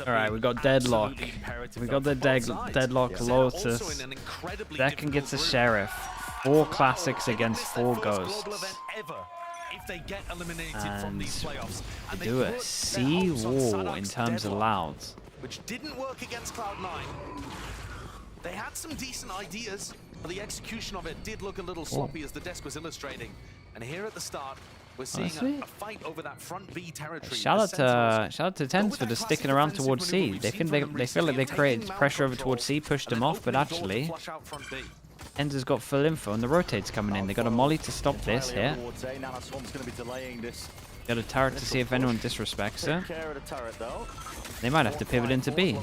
Alright, we got Deadlock. We got the Deadlock Lotus. Second gets a Sheriff. 4 classics against 4 ghosts. And they do a sea wall in terms of Louds. Which didn't work against Cloud9. They had some decent ideas, but the execution of it did look a little sloppy as the desk was illustrating. And here at the start, we're seeing a fight over that front B territory. Shout out to Tens for just sticking around towards C. They feel like they created pressure over towards C, pushed them off, but actually Tens has got full info and the rotate's coming in. They got a molly to stop this here. Got a turret to see if anyone disrespects her. They might have to pivot into B.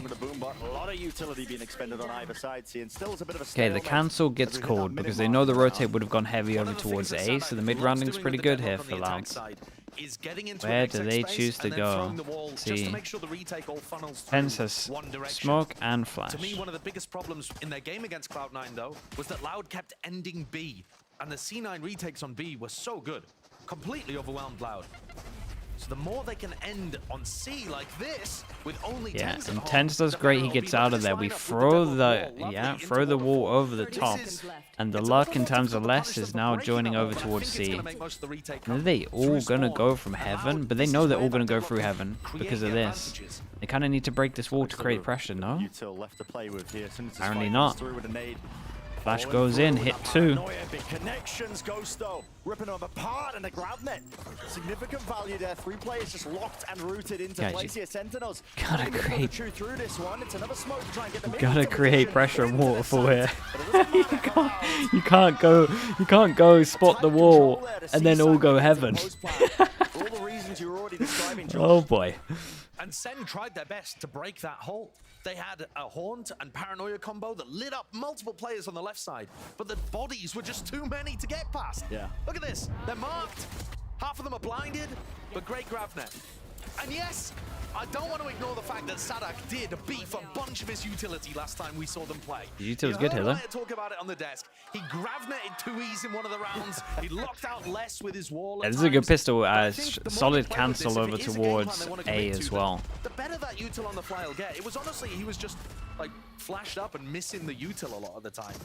Okay, the cancel gets called because they know the rotate would have gone heavy over towards A, so the mid-rounding's pretty good here for Louds. Where do they choose to go? Let's see. Tens has smoke and flash. To me, one of the biggest problems in their game against Cloud9, though, was that Loud kept ending B, and the C9 retakes on B were so good. Completely overwhelmed Loud. So the more they can end on C like this, with only Tens and Tens does great. He gets out of there. We throw the wall over the top, and the luck in terms of less is now joining over towards C. Are they all gonna go from heaven? But they know they're all gonna go through heaven because of this. They kind of need to break this wall to create pressure, no? Apparently not. Flash goes in, hit 2. Big connections, Ghosto ripping them apart, and the grab net. Significant value there. 3 players just locked and rooted into place here. Sentinels gotta create. Through this one. It's another smoke to try and get them gotta create pressure and waterfall here. you can't go spot the wall and then all go heaven. Oh boy. And Sen tried their best to break that hold. They had a Haunt and Paranoia combo that lit up multiple players on the left side, but the bodies were just too many to get past. Yeah. Look at this. They're marked. Half of them are blinded, but great grab net. And yes, I don't want to ignore the fact that Sadak did beef a bunch of his utility last time we saw them play. The utility's good here, though. Talk about it on the desk. He grav-netted 2Es in one of the rounds. He locked out less with his wall. Yeah, this is a good pistol. Solid cancel over towards A as well. The better that util on the fly will get. It was honestly, he was just like flashed up and missing the util a lot of the time.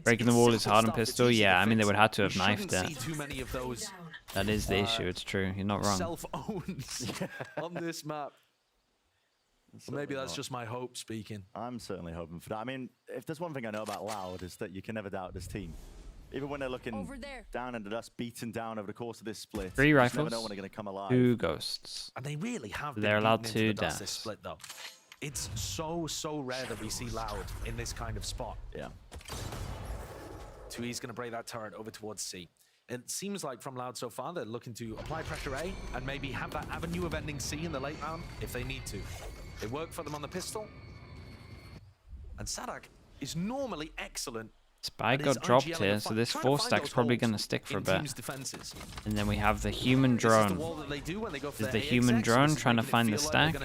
Breaking the wall is hard on pistol. Yeah, I mean, they would have to have knifed it. Too many of those. That is the issue. It's true. You're not wrong. Self-owns on this map. Well, maybe that's just my hope speaking. I'm certainly hoping for that. I mean, if there's one thing I know about Loud is that you can never doubt this team. Even when they're looking down into dust, beaten down over the course of this split. 3 rifles, you never know when they're going to come alive. 2 ghosts. And they really have been They're allowed to death. This split, though. It's so rare that we see Loud in this kind of spot. Yeah. 2E's going to break that turret over towards C. It seems like from Loud so far, they're looking to apply pressure A and maybe have that avenue of ending C in the late round if they need to. It worked for them on the pistol. And Sadak is normally excellent. Spike got dropped here, so this 4 stack's probably going to stick for a bit. And then we have the human drone. Is the human drone trying to find the stack?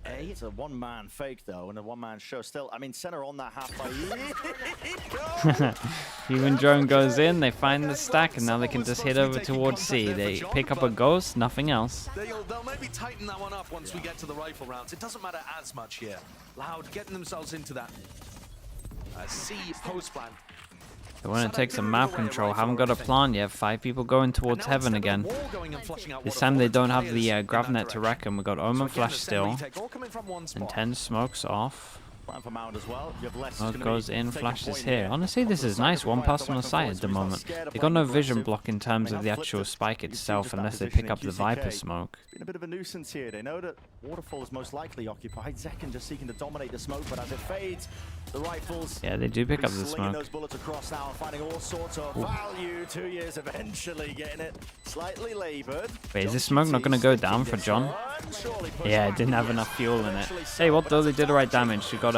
It's a one-man fake, though, and a one-man show. Still, I mean, center on that half by Human drone goes in, they find the stack, and now they can just hit over towards C. They pick up a ghost, nothing else. They'll maybe tighten that one up once we get to the rifle rounds. It doesn't matter as much here. Loud getting themselves into that C post plan. They want to take some map control. Haven't got a plan yet. 5 people going towards heaven again. This time they don't have the grav net to wreck them. We got Omen flash still. And 10 smokes off. Smoke goes in, flashes here. Honestly, this is nice. 1 pass on the site at the moment. They got no vision block in terms of the actual spike itself unless they pick up the Viper smoke. Been a bit of a nuisance here. They know that Waterfall is most likely occupied. Zekken just seeking to dominate the smoke, but as it fades, the rifles. Yeah, they do pick up the smoke. Those bullets across now, finding all sorts of value. 2 years eventually getting it slightly labored. Wait, is this smoke not going to go down for John? Yeah, it didn't have enough fuel in it. Hey, what though? They did the right damage. We got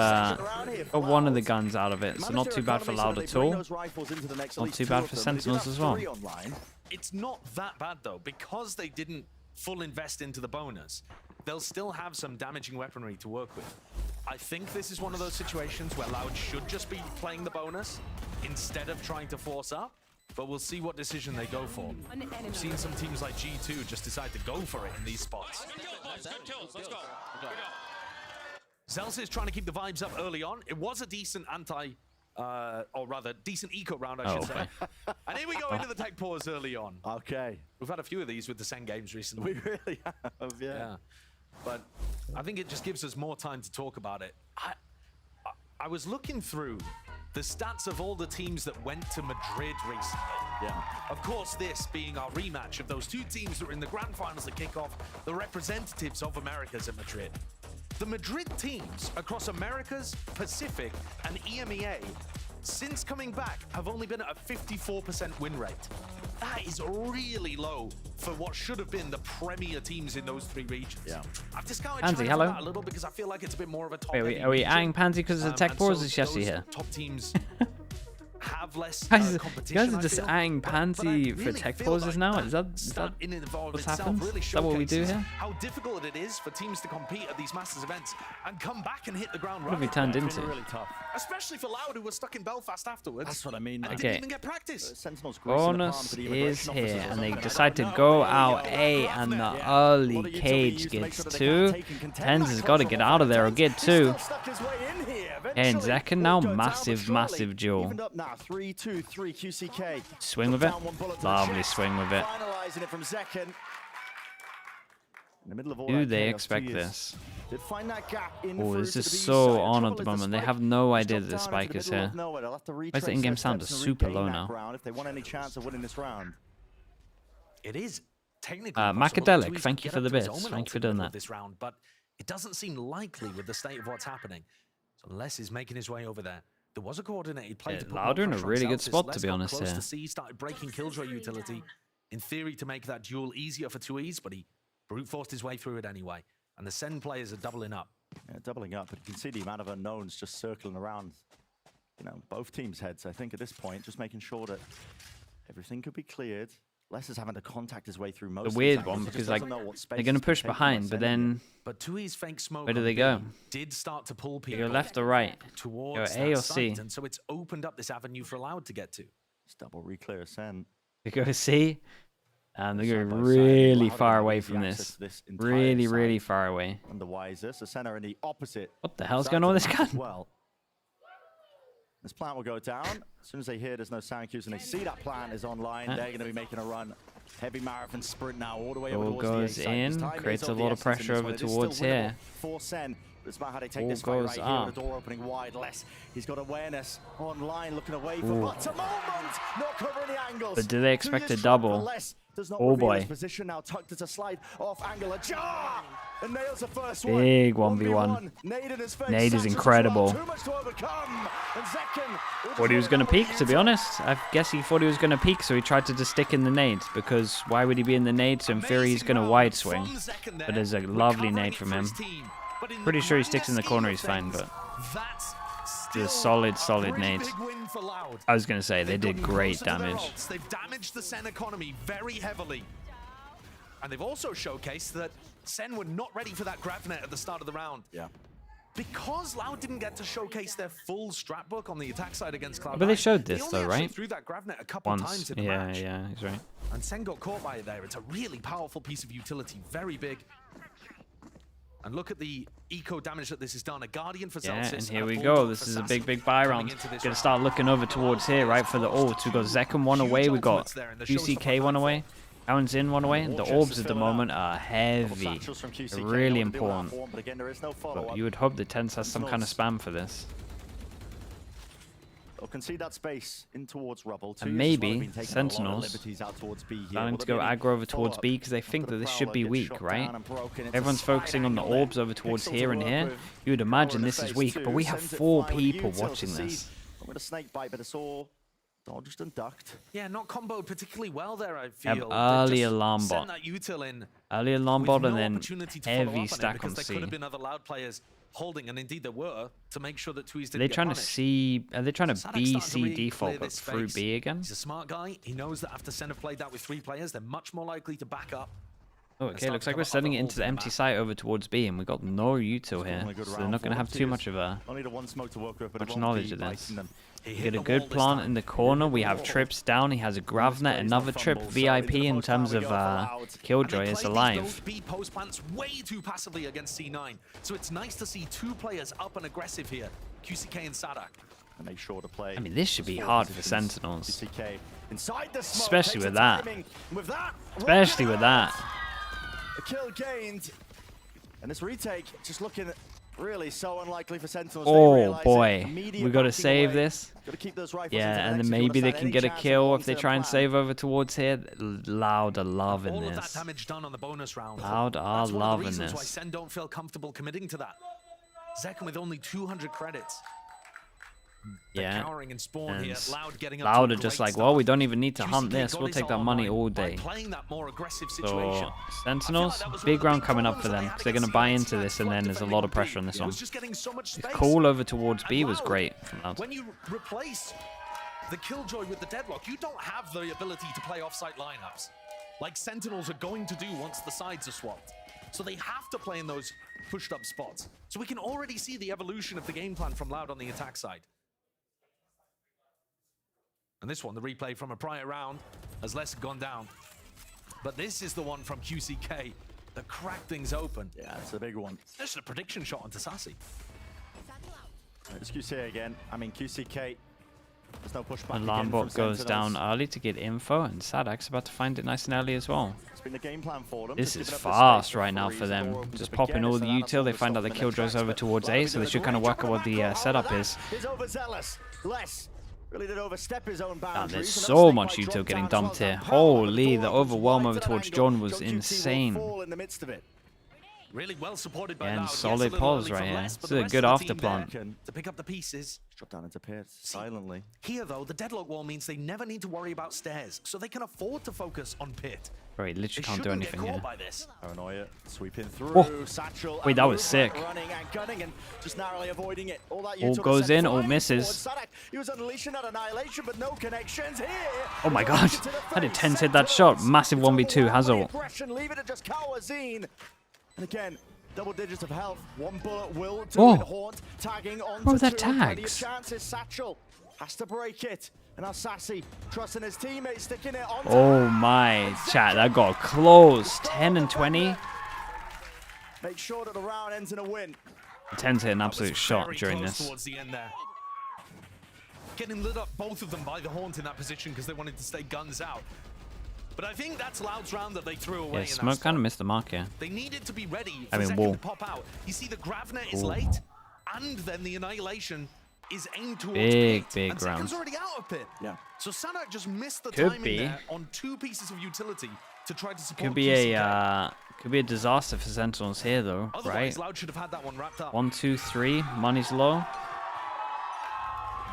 one of the guns out of it, so not too bad for Loud at all. Not too bad for Sentinels as well. It's not that bad though, because they didn't full invest into the bonus. They'll still have some damaging weaponry to work with. I think this is one of those situations where Loud should just be playing the bonus instead of trying to force up, but we'll see what decision they go for. We've seen some teams like G2 just decide to go for it in these spots. Zelsa is trying to keep the vibes up early on. It was a decent or rather, decent eco round, I should say. And here we go into the tech pause early on. Okay. We've had a few of these with the SEN games recently. We really have, yeah. But I think it just gives us more time to talk about it. I was looking through the stats of all the teams that went to Madrid recently. Yeah. Of course, this being our rematch of those two teams that were in the grand finals at kickoff, the representatives of Americas at Madrid. The Madrid teams across Americas, Pacific, and EMEA, since coming back, have only been at a 54% win rate. That is really low for what should have been the premier teams in those three regions. Yeah. I've discounted Pansy, China hello. for that a little because I feel like it's a bit more of a top. Wait, are we adding Pansy because of the tech pause? Is Jesse here? Top teams have less Guys, you competition. guys are I just feel. adding But I Pansy really for tech feel pauses like now? that Is that stat in and of what's itself happened? really Is that what we do showcases here? how difficult it is for teams to compete at these Masters events and come back and hit the ground What have we running. turned It's into? been really tough. Especially for Loud, who was stuck in Belfast afterwards. That's what I mean. And Okay. didn't even get practice. Sentinels greasing the palm Bonus to the is immigration here, officers or and they something. decide to I don't go know. out There you A, go. and the Yeah. early What a utility cage used to make gets sure that they 2. can't take and contend. Tens Back has got to from get the out of there or Tens. get He's 2. still stuck his way in here. And Eventually, Zekken will now, go down, but massive, surely massive duel. evened up now. 3-2-3 QCK. Swing Put with it. down one bullet to the Lovely chest. swing with it. Finalizing it from Zekken. In the middle of all Do that they chaos, expect 2 years. this? Did find that gap in Oh, through this to is the B so side. on Trouble at the is moment. They spike have no has idea dropped that the down spike into is the middle here. of nowhere. They'll have to Why is the retrace in-game their sound steps and super regain low that now? ground if they want any chance of winning this round. It is technically possible Macadelic, that Tweez thank could you get for up the to his bits. own Thank you for ultimate doing middle that. of this round, but it doesn't seem likely with the state of what's happening. So Les is making his way over there. There was a coordinated play Yeah, to put Louder in a more pressure on really good Celtics. spot, Les to be got honest, close here. to C, started breaking Killjoy utility, in theory to make that duel easier for 2Es, but he brute forced his way through it anyway. And the SEN players are doubling up. Yeah, doubling up, but you can see the amount of unknowns just circling around, you know, both teams' heads, I think, at this point, just making sure that everything could be cleared. Les is having to contact his way through most The of these weird angles. one, He just because like doesn't know what space they're going to is being push taken by behind, but Sen then But 2E's fake smoke where do on they B go? did start to pull They people go left or right? towards Go A that or C? site, and so it's opened up this avenue for Loud to get to. Just double re-clear Sen. They go C, and they go Side by side, really Loud far have away easy from access this. to this entire Really, side. really far away. And the wiser, so Sen are in the opposite. What the hell's side going on of with the this map as gun? Well, this plant will go down. As soon as they hear there's no sound cues and they see that plant is online, they're going to be making a run. Heavy marathon sprint now, all the way over Ball towards goes the A side. His in, time is creates a of the lot of essence in pressure this over one. It is towards still winnable here. for Sen. But it's about how they take Ball this fight goes right here up. with the door opening wide. Les, he's got awareness online, looking away for Ooh. but a moment, not covering the angles. But do they expect 2 a years short, but double? Les does not Oh reveal boy. his position now, tucked as a slide off angle. A jar! And nails the first one. Big 1v1. Nade in his face. Nade is Sanchez as incredible. well. Too much to overcome. And Zekken will Thought he was just going to hold it peek, over to be the honest. I guess he thought he was going to peek, so he tried to just stick in the nade. Because why would he be in the nade? So in theory, he's going to wide swing. But there's a lovely nade from him. Pretty sure he sticks in the corner, he's fine, but it's a solid, solid nade. I was going to say, they did great damage. They've damaged the SEN economy very heavily. And they've also showcased that SEN were not ready for that grav net at the start of the round. Yeah. Because Loud didn't get to showcase their full strat book on the attack side against Cloud9. But they showed this, only though, actually right? threw that grav net a couple Once. times in the Yeah, match. yeah, he's right. And SEN got caught by it there. It's a really powerful piece of utility, very big. And look at the eco damage that this has done. A Guardian for Yeah, Celsius. and here a we Bulldog go. for This is a Sassy big buy coming round. into this Gonna round. start looking over towards here, right, for the ults. We got Zekken one Huge away. We got ultimates there in the showstopper UCK one away. Aaron's in one away. The orbs at the moment are heavy. Satchels from QCK, Really know what to do on that important. form, but again, there is no follow-up. But you would hope that Tens has some kind of spam for this. They'll concede that space in towards rubble. And maybe Sentinels planning planning to go aggro over towards B because they think that this should be weak, right? Everyone's focusing on the orbs over towards here and here. You would imagine this is weak, but we have 4 people watching this. With a snake bite, but it's all dodged and ducked. Yeah, not comboed particularly well there, I feel. Have They early just alarm sent bot. that util in Early alarm with bot no and then opportunity to follow up heavy on it stack because on there C. could have been other Loud players holding, and indeed there were, to make sure that Tweez didn't Are they get trying to punished. C? Are they trying to Sadek's B starting to C really default clear but this through space. B again? He's a smart guy. He knows that after Sen have played that with 3 players, they're much more likely to back up. Oh, okay, looks like we're sending it into the empty site over towards B, and we got no util here, so they're not going to have too much of a much knowledge of this. We get a good plant in the corner. We have trips down. He has a Gravnet, another trip VIP in terms of Killjoy is alive. B post plants way too passively against C9, so it's nice to see two players up and aggressive here, QCK and Sadak. Make sure to play. I mean, this should be hard for Sentinels, Inside the smoke, especially with that. Especially with that. A kill gained, and this retake just looking really so unlikely for Sentinels. Oh boy, we got to save this. Yeah, and then maybe they can get a kill if they try and save over towards here. Loud are loving all of that this. damage done on the bonus round. Loud are That's one of the loving reasons why this. Sen don't feel comfortable committing to that. Zekken with only 200 credits. They're Yeah, cowering in spawn here. and Loud getting up to a Loud are great just like, start. well, we don't even need to hunt QCK this. got We'll his take that ult money online all by day. playing that more aggressive situation. So Sentinels, big round coming up for them because they're going to buy into this, and then there's a lot of pressure on this one. Was just getting so much space. Call over towards B was great from Loud. When you replace the Killjoy with the Deadlock, you don't have the ability to play off-site lineups like Sentinels are going to do once the sides are swapped. So they have to play in those pushed up spots. So we can already see the evolution of the game plan from Loud on the attack side. And this one, the replay from a prior round, has less gone down. But this is the one from QCK that cracked things open. Yeah, it's a big one. There's a prediction shot onto Sassy. It's QCK again. I mean, QCK. There's no pushback. And Lambot goes down early to get info, and Sadak's about to find it nice and early as well. It's been the game plan for them. This is fast right now for them. Just popping all the util. They find out the Killjoy's over towards A, so they should kind of work out what the setup is. He's overzealous. Less. Really did overstep his own boundaries. There's so much util getting dumped here. Holy, the overwhelm over towards John was insane. Really well supported by Yeah, and Loud. solid Yes, a little pause early right from here. Les, but This the is a rest good of the team afterplant. there to pick up the pieces. Drop down into pit silently. Here, though, the deadlock wall means they never need to worry about stairs, so they can afford to focus on pit. Bro, he They literally can't do shouldn't get anything caught here. by this. Paranoia sweeping through. Oh. Satchel. Wait, that was sick. Running and gunning and just narrowly avoiding it. All that Ult util goes to in, send ult flying misses. forward. Sadak, he was unleashing that annihilation, but no connections here. Oh my god, how did Tens hit that shot? Massive 1v2, Hazel. Leave it to just Kawazine. And again, double digits of health. One bullet will do Oh. it. Haunt tagging on Bro, to that two. Plenty of tags. chances. Satchel has to break it. And now Sassy trusting his teammates, sticking it on. Oh my, chat, that got close. 10 and 20. Make sure that the round ends in a win. Tens hit an That absolute was shot very during close this. towards the end there. Getting lit up, both of them, by the Haunt in that position because they wanted to stay guns out. But I think that's Loud's round that they threw away. Yeah, in that Smoke spot. kind of missed the mark here. They needed to be ready I for mean, Zekken wall. to pop out. You see the Gravnet is Ooh. late, and then the Annihilation is aimed towards Big, pit. big and round. Zekken's already out of pit. Yeah. So Sadak just missed the Could timing be. there on two pieces of utility to try to support Could be QCK. a disaster for Sentinels here though, right? Otherwise, Loud should have had that one wrapped up. 1, 2, 3. Money's low.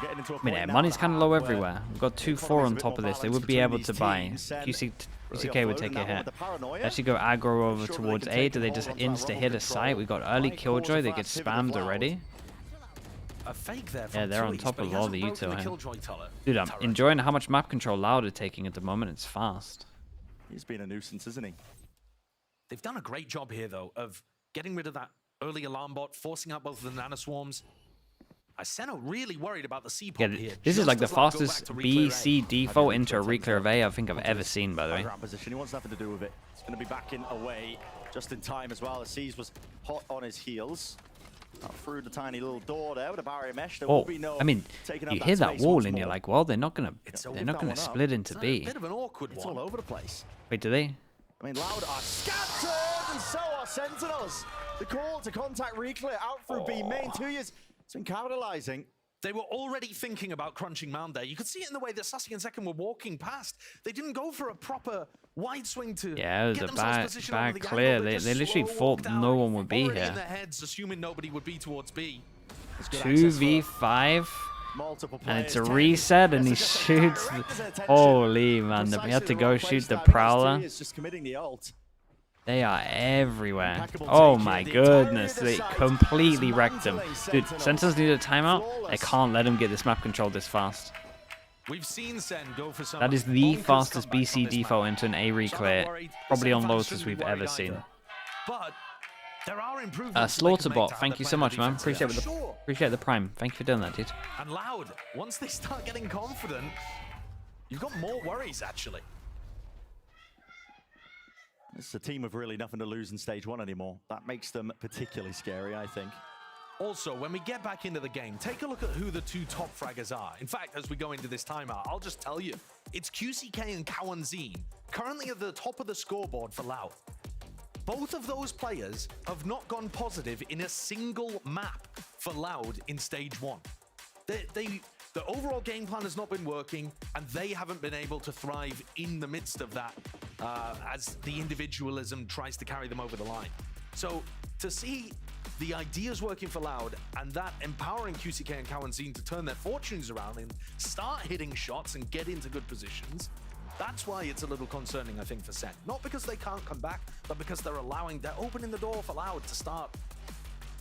Getting into a I mean, point yeah, now money's kind of low where everywhere. We've got 2, 4 economy's on a bit top more of this. They balanced would be able between to these buy. teams. Sen QCK would take a hit. Actually go aggro over towards A. Do they just insta hit a site? We got early Killjoy. They get spammed already. A fake there from Yeah, they're on Tui's, top but of he all hasn't the broken util here. Killjoy Dude, I'm turret. enjoying how much map control Loud are taking at the moment. It's fast. He's been a nuisance, isn't he? They've done a great job here, though, of getting rid of that early alarm bot, forcing out both of the nanoswarms. SEN are really worried about the C-pop Yeah, here. this is just like the as Loud go back fastest to reclear A. BC default into a reclear of A I think I've ever seen, by the way. Ground position. He wants nothing to do with it. He's going to be backing away just in time as well. The Seas was hot on his heels. Not through the tiny little door there with a barrier mesh. There will Oh, be no I mean, taking up you hear that space wall once and you're more. like, well, they're not gonna So they're give not that gonna one up. split into It's a B. bit of an awkward It's one. all over the place. Wait, do they? I mean, Loud are scattered, and so are Sentinels. The call to contact reclear out through B main. 2 years. It's been capitalizing. They were already thinking about crunching Mound there. You could see it in the way that Sassy and Zekken were walking past. They didn't go for a proper wide swing to Yeah, it was get a themselves bad positioned onto the clear. angle. They just literally slow thought walked out, no one would be already here. in their heads, assuming nobody would be towards B. It's good access for 2v5, multiple and players. it's a 10. reset, and he Yes, it's shoots. directed attention. Holy man, we Precisely had to the go wrong shoot place the timing. Prowler. He is just committing the ult. They are everywhere. Impeccable Oh take my here. The entirety goodness, of the they site completely wrecked them. dismantling Dude, Sentinels. Sentinels need a timeout. They Flawless. can't let him get this map control this fast. We've seen Sen go for some. That is the fastest BC default into an A reclear, probably on Lotus we've ever seen. But there are improvements. Slaughterbot, thank you so much, man. Appreciate the prime. Thank you for doing that, dude. And Loud, once they start getting confident, you've got more worries actually. This is a team with really nothing to lose in stage 1 anymore. That makes them particularly scary, I think. Also, when we get back into the game, take a look at who the 2 top fraggers are. In fact, as we go into this timeout, I'll just tell you, it's QCK and Kawanzine, currently at the top of the scoreboard for Loud. Both of those players have not gone positive in a single map for Loud in stage 1. The overall game plan has not been working, and they haven't been able to thrive in the midst of that as the individualism tries to carry them over the line. So to see the ideas working for Loud and that empowering QCK and Kawanzine to turn their fortunes around and start hitting shots and get into good positions, that's why it's a little concerning, I think, for Sen. Not because they can't come back, but because they're opening the door for Loud to start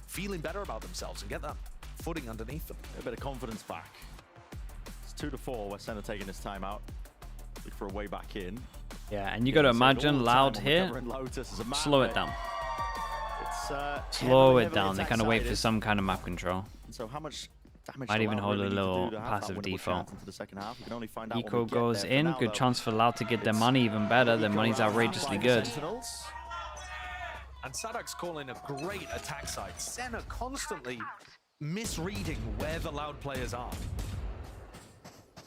feeling better about themselves and get that footing underneath them. A bit of confidence back. It's 2-4, where Sen are taking this time out. Look for a way back in. Yeah, and you got to imagine Loud here. Slow it down. Slow it down. They kind of wait for some kind of map control. So how much damage might even hold a little passive default. Eco goes in. Good chance for Loud to get their money even better. Their money's outrageously good. And Sadak's calling a great attack site. Sen are constantly misreading where the Loud players are.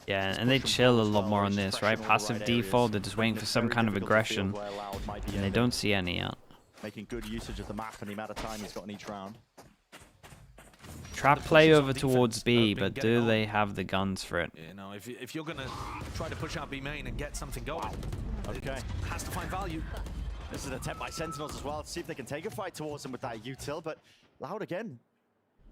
Yeah, and they chill a lot more on this, right? Passive default, they're just waiting for some kind of aggression, and they don't see any yet. Making good usage of the map and the amount of time he's got in each round. Trap play over towards B, but do they have the guns for it? You know, if you're going to try to push out B main and get something going, okay, it has to find value. This is an attempt by Sentinels as well to see if they can take a fight towards him with that util, but Loud again.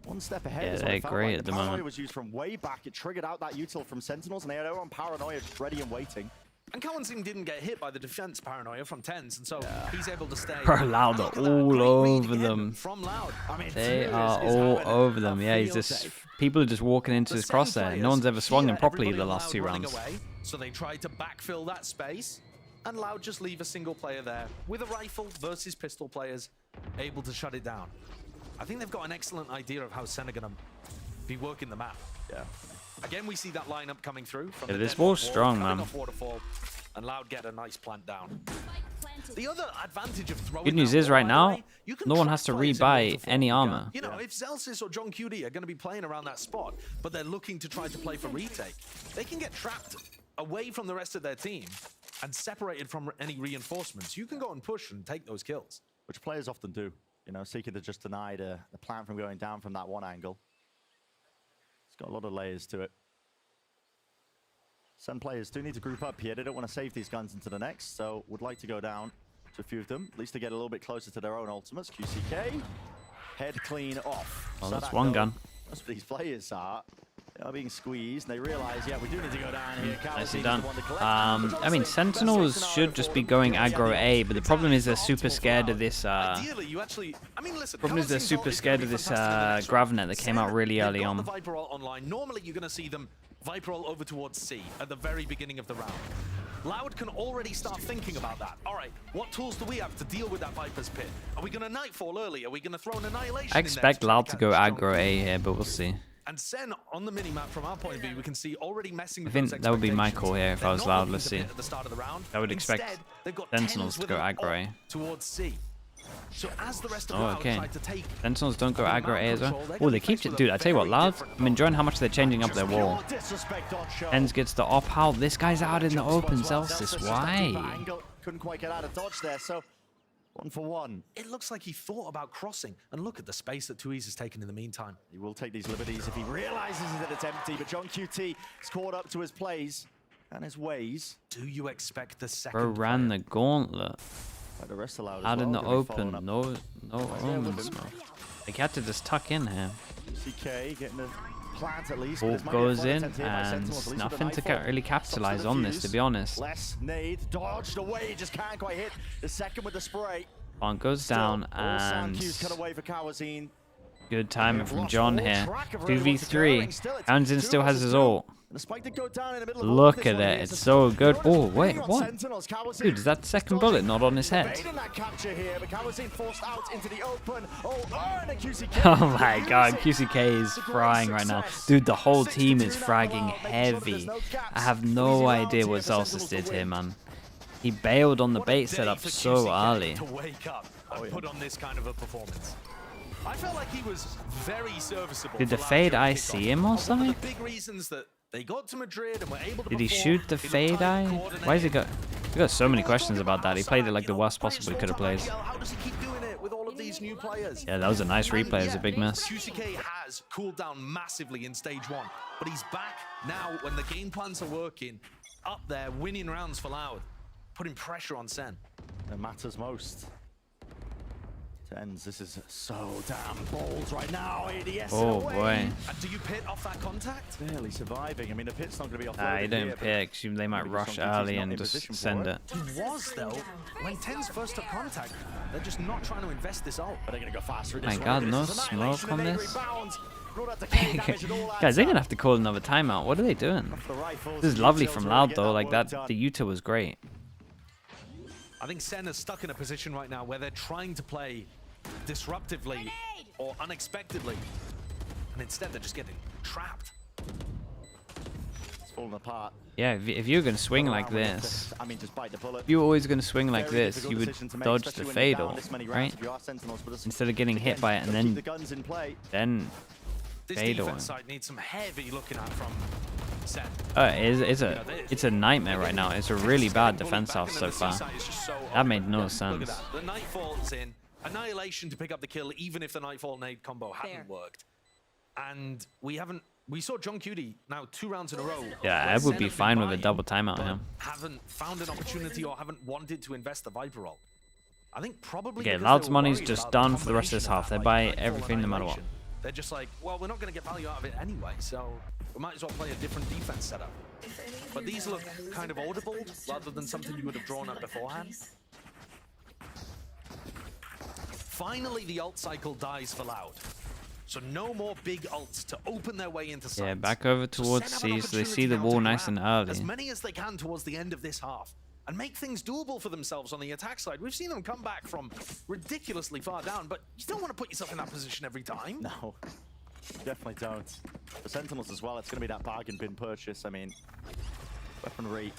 One step ahead. Yeah, they're great at the moment. Paranoia was used from way back. It triggered out that util from Sentinels, and they had on Paranoia just ready and waiting. And Kawanzine didn't get hit by the defense Paranoia from TenZ, and so he's able to stay. Bro, Loud are all over them. From Loud. I mean, they are all over them. Yeah, he's just people are just walking into his crosshair. No one's ever swung him properly the last 2 rounds. Away, so they tried to backfill that space, and Loud just leave a single player there with a rifle versus pistol players, able to shut it down. I think they've got an excellent idea of how Sen are going to be working the map. Yeah. Again, we see that lineup coming through. From yeah, this wall's strong, man. Waterfall, and Loud get a nice plant down. The other advantage of throwing good news is right now, no one has to rebuy any armor. You know, if Zelsis or John QD are going to be playing around that spot, but they're looking to try to play for retake, they can get trapped away from the rest of their team and separated from any reinforcements. You can go and push and take those kills. Which players often do. You know, seeking to just deny the plan from going down from that one angle. It's got a lot of layers to it. Some players do need to group up here. They don't want to save these guns into the next, so would like to go down to a few of them, at least to get a little bit closer to their own ultimates. QCK, head clean off. Well, so that's one gun. Most of these players are being squeezed, and they realize, yeah, we do need to go down here. Nicely done. I mean, Sentinels should just be going aggro A, but the problem is they're super scared of this. Problem is they're super scared of this Gravnet that came out really early on. Normally, you're going to see them Viper roll over towards C at the very beginning of the round. Loud can already start thinking about that. All right, what tools do we have to deal with that Viper's Pit? Are we going to Nightfall early? Are we going to throw an Annihilation I expect Loud to go aggro A here, but we'll see. And Sen, on the minimap from our point of view, we can see already messing with I think that would be my call here if I was Loud. Let's see. I would expect Sentinels to go aggro A. Towards C. So as the rest of okay. Sentinels don't go aggro A as well. Oh, they keep it. Dude, I tell you what, Loud, I'm enjoying how much they're changing up their wall. TenZ gets the op out. This guy's out in the open. Zelsis, why? Couldn't quite get out of dodge there, so 1 for 1. It looks like he thought about crossing, and look at the space that Tuiz has taken in the meantime. He will take these liberties if he realizes that it's empty, but John QT is caught up to his plays and his ways. Do you expect the second? Bro ran the gauntlet. Like the rest allowed out in the open, no omens, man. They had to just tuck in here. CK getting the plant at least. Ball goes in, and nothing to really capitalize on this, to be honest. Less nade dodged away, just can't quite hit the second with the spray. One goes down, and cut away for Kawanzine. Good timing from John here. 2v3. Townsend still has his ult. Look at it. It's so good. Oh, wait, what? Dude, is that the second bullet not on his head? Oh my god, QCK is frying right now. Dude, the whole team is fragging heavy. I have no idea what Zalsis did here, man. He bailed on the bait setup so early. To wake up and put on this kind of a performance. I felt like he was very serviceable. Did the fade eye see him or something? The big reasons that they got to Madrid and were able to Did he shoot the fade eye? Why has he got? We got so many questions about that. He played it like the worst possible he could have played. How does he keep doing it with all of these new players? Yeah, that was a nice replay. It was a big miss. QCK has cooled down massively in stage 1, but he's back now when the game plans are working, up there winning rounds for Loud, putting pressure on Sen. That matters most. Tens, this is so damn bold right now. ADS Oh boy. Do you pit off that contact? Barely surviving. I mean, the pit's not going to be off. You don't pick. They might rush early and just send it. He was though. When Tens first took contact, they're just not trying to invest this ult. But they're going to go faster. My god, no smoke on this. Guys, they're going to have to call another timeout. What are they doing? This is lovely from Loud though. Like that, the Utah was great. I think Sen is stuck in a position right now where they're trying to play disruptively or unexpectedly, and instead they're just getting trapped. It's falling apart. Yeah, if you're going to swing like this, I mean, just bite the bullet. if you're always going to swing like this, you would dodge the fatal, right? Instead of getting hit by it and then This fatal. defense side needs some heavy looking at from Sen. It's a nightmare right now. It's a really bad defense house so far. That made no sense. The Nightfall's in. Annihilation to pick up the kill, even if the Nightfall nade combo hadn't worked. And we saw John Cutie now 2 rounds in a row. Yeah, I would be fine with a double timeout here. Haven't found an opportunity or haven't wanted to invest the Viper roll. I think probably. Okay, Loud's money's just done for the rest of this half. They buy everything no matter what. They're just like, well, we're not going to get value out of it anyway, so we might as well play a different defense setup. But these look kind of audible rather than something you would have drawn up beforehand. Finally, the ult cycle dies for Loud. So no more big ults to open their way into sight. Yeah, back over towards C, so they see the wall nice and early. As many as they can towards the end of this half. And make things doable for themselves on the attack side. We've seen them come back from ridiculously far down, but you don't want to put yourself in that position every time. No, definitely don't. For Sentinels as well, it's going to be that bargain bin purchase. I mean, weaponry,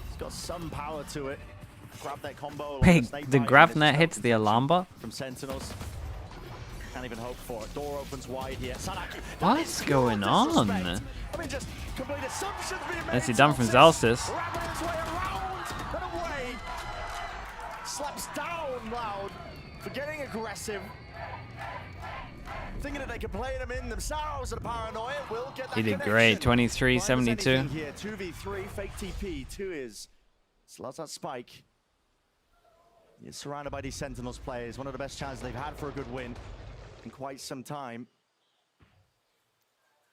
it's got some power to it. Grab that combo. Wait, the grab net hits the alarm bot? From Sentinels. Can't even hope for it. Door opens wide here. What's going on? I mean, just complete assumptions being made. That's he done from Zalsis. Slaps down Loud for getting aggressive. Thinking that they can play them in themselves and paranoia will get that. He did great. 23-72. Here, 2v3, fake TP. 2 is slots that spike. He's surrounded by these Sentinels players. One of the best chances they've had for a good win in quite some time.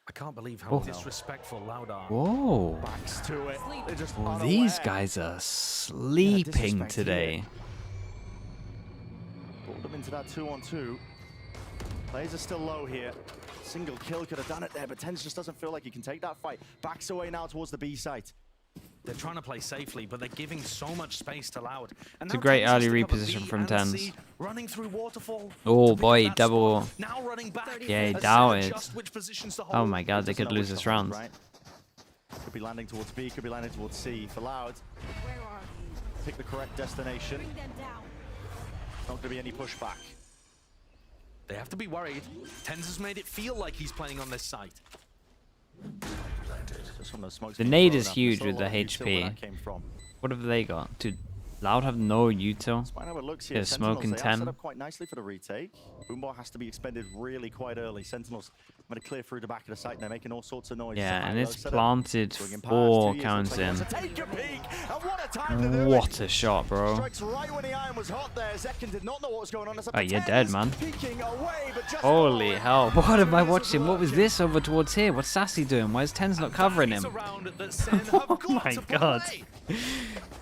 I can't believe how disrespectful Loud are. Whoa. Backs to it. They're just These guys are sleeping today. Pulled them into that 2-on-2. Players are still low here. Single kill could have done it there, but Tens just doesn't feel like he can take that fight. Backs away now towards the B site. They're trying to play safely, but they're giving so much space to Loud. And It's a great early reposition from Tens. Running through waterfall. Oh boy, double. Now running back. Yeah, he doubted. Oh my god, they could lose this round. Right. Could be landing towards B, could be landing towards C. For Loud, pick the correct destination. Not going to be any pushback. They have to be worried. Tens has made it feel like he's playing on this site. The nade is huge with the HP. What have they got? Dude, Loud have no util. They're smoking 10. Set up quite nicely for the retake. Boombot has to be expended really quite early. Sentinels going to clear through the back of the site. They're making all sorts of noise. Yeah, and it's planted 4 counts in. What a shot, bro. Oh, you're dead, man. Holy hell. What am I watching? What was this over towards here? What's Sassy doing? Why is Tens not covering him? Oh my god.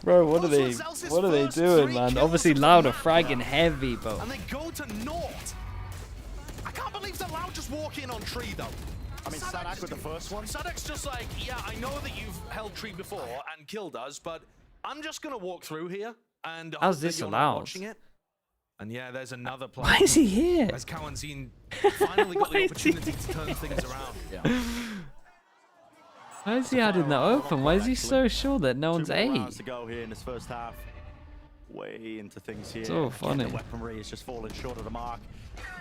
Bro, what are they doing, man? Obviously Loud are fragging heavy, but... And they go to North. I can't believe if the Loud just walk in on tree, though? I mean, Sadak with the first one. Sadak's just like, yeah, I know that you've held tree before and killed us, but I'm just going to walk through here and hope How's that this you're not allowed? watching it. And yeah, there's another play. Why is he here? As Kawanzin finally got the opportunity to turn things around. Yeah. Why is he out in the open? Why is he so sure that no one's 2 more A? rounds to go here in this first half. Way into things here. So Again, funny. the weaponry is just falling short of the mark.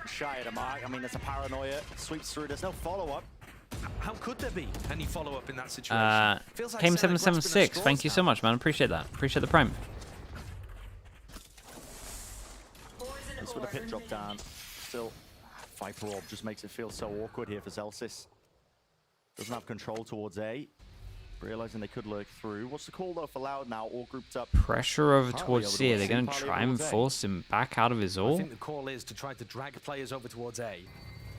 Shy of the mark. I mean, there's a paranoia. Sweeps through. There's no follow-up. How could there be any follow-up in that situation? Feels like Senna grasping at Came776, straws thank you so now. much, man. Appreciate that. Appreciate the prime. This with a pit drop down. Still, Viper Orb just makes it feel so awkward here for Zelsis. Doesn't have control towards A. Realizing they could lurk through. What's the call though for Loud now? All grouped up. Pressure over Partly towards over C. Are towards they C, going to partly try over and towards A. force him back out of his I ult? think the call is to try to drag players over towards A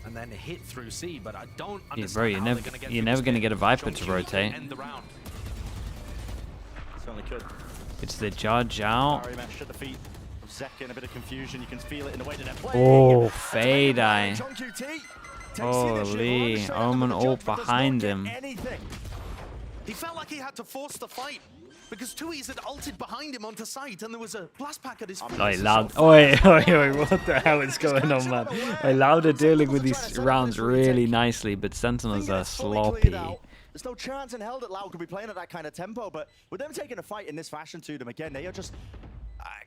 and then hit through C, but I don't Yeah, understand bro, how they're going to get you're through never this going to bit. get a Viper John to Q rotate. End the round. Certainly could. It's the judge out. Barry mesh at the feet of Zekin. A bit of confusion. You can feel it in the way that they're playing. Oh, fade eye. John QT takes the Holy, initiative, straight under Omen the ult judge, but does not behind get him. Anything. He felt like he had to force the fight because Tui's had ulted behind him onto site and there was a blast pack at his feet. Oi, Loud. Oi, what the hell is going on, man? Oi, Loud are dealing with these rounds really nicely, but Sentinels are sloppy. There's no chance in hell that Loud could be playing at that kind of tempo, but with them taking a fight in this fashion to them again, they are just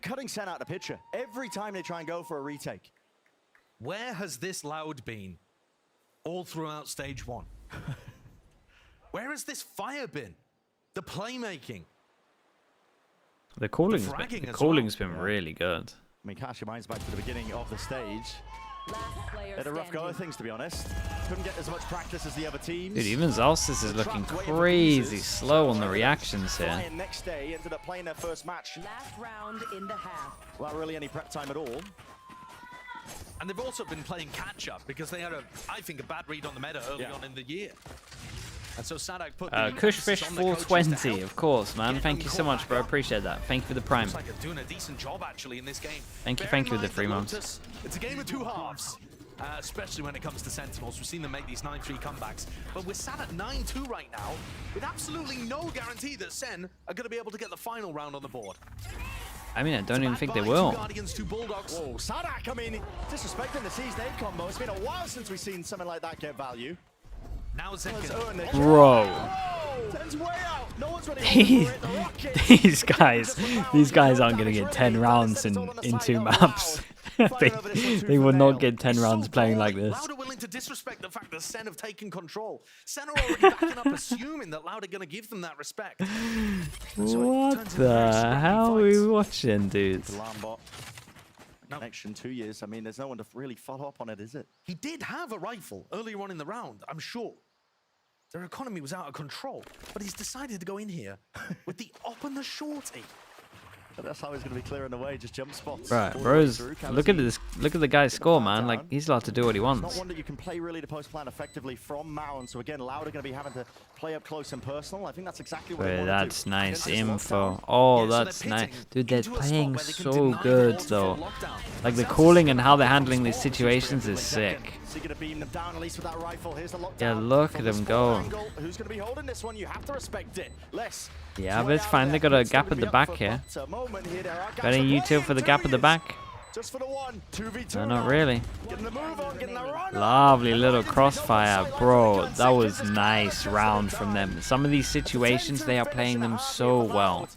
cutting Sen out of the picture every time they try and go for a retake. Where has this Loud been all throughout stage 1? Where has this fire been? The playmaking. The calling's fragging been, as been well. really good. I mean, cast your minds back to the beginning of the stage. Had a rough go of things, to be honest. Couldn't get as much practice as the other teams. Dude, even Zelsis is looking crazy slow on the reactions here. Flying next day, ended up playing their first match Last round in the half. without really any prep time at all. And they've also been playing catch-up because they had, I think, a bad read on the meta early on in the year. And so Sadak put the emphasis on the coaches to Cushfish420, help of course, man. get Thank them you so caught much, back bro. up. Appreciate that. Thank you for the prime. Looks like they're doing a decent job, actually, in this game. Thank you Bear in with the mind free that months. Lotus, it's a game of 2 halves, especially when it comes to Sentinels. We've seen them make these 9-3 comebacks. But we're sat at 9-2 right now, with absolutely no guarantee that Sen are going to be able to get the final round on the board. I mean, I don't even think they Bad will. buy, 2 Guardians, 2 Bulldogs. Whoa, Sadak, I mean, disrespecting the C's name combo. It's been a while since we've seen something like that get value. Now Let's Zekin. earn it. Bro. Whoa, Ten's way out. No one's ready These, for it. The Rockets. these guys aren't going to get 10 rounds in 2 maps. they will not get 10 rounds playing like this. Loud are willing to disrespect the fact that Sen have taken control. Sen are already backing up, assuming that Loud are going to give them that respect. What the hell are we watching, dudes? Lambot. Connection 2 years. I mean, there's no one to really follow up on it, is it? He did have a rifle earlier on in the round, I'm sure. Their economy was out of control, but he's decided to go in here with the op and the shorty. But that's how he's going to be clearing the way, just jump spots. Right, all the way bros, through. look at Kalazi this. Look at the guy's score, man. down. Like, he's allowed to do what he Not wants. one that you can play really the post plan effectively from Mound. So again, Loud are going to be having to play up close and personal. I think that's exactly what they Bro, want to that's do. nice Against this info. lockdown. Oh, Yeah, so that's they're nice. pitting Dude, they're into a spot playing where they can so deny good, the though. lockdown. Like, the calling and how they're handling these situations is sick. So you're going to beam them down at least with that rifle. Here's the lockdown. Yeah, look From at the him small go. angle. Who's going to be holding this one? You have to respect it. Less. Yeah, but it's fine. They got a gap at the back here. Betting you two for the gap at the back? Just for the one. 2v2 No, now. not really. Getting the move on, getting the run on. Lovely little crossfire, bro. That was nice round from them. Some of these situations, they are playing them so well.